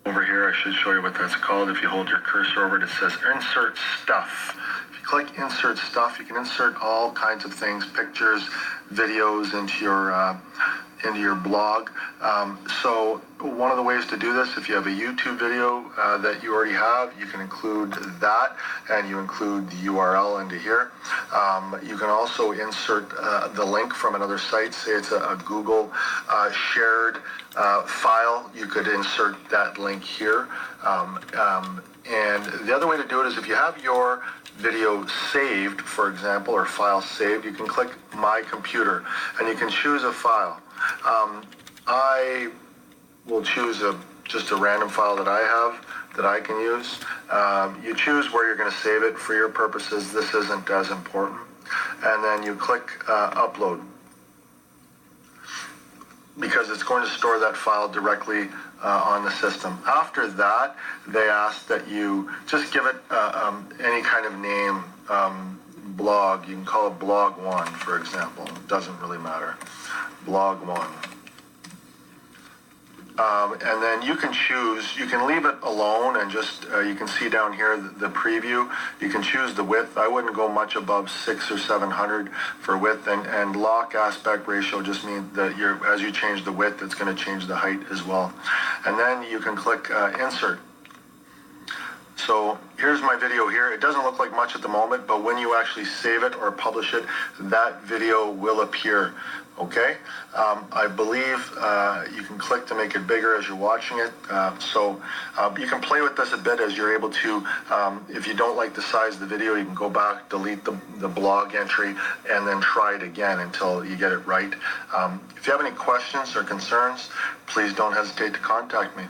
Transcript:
Over here, I should show you what that's called. If you hold your cursor over it, it says Insert Stuff. If you click Insert Stuff, you can insert all kinds of things, pictures, videos into your blog. So one of the ways to do this, if you have a YouTube video that you already have, you can include that, and you include the URL into here. You can also insert the link from another site. Say it's a Google shared file. You could insert that link here. And the other way to do it is if you have your video saved, for example, or file saved, you can click My Computer, and you can choose a file. I will choose just a random file that I have that I can use. You choose where you're going to save it. For your purposes, this isn't as important. And then you click Upload, because it's going to store that file directly on the system. After that, they ask that you just give it any kind of name, blog. You can call it Blog 1, for example. It doesn't really matter. Blog 1. And then you can choose, you can leave it alone and just, you can see down here the preview. You can choose the width. I wouldn't go much above 600 or 700 for width, and lock aspect ratio just means that as you change the width, it's going to change the height as well. And then you can click Insert. So here's my video here. It doesn't look like much at the moment, but when you actually save it or publish it, that video will appear. Okay, I believe you can click to make it bigger as you're watching it. So you can play with this a bit as you're able to. If you don't like the size of the video, you can go back, delete the blog entry, and then try it again until you get it right. If you have any questions or concerns, please don't hesitate to contact me.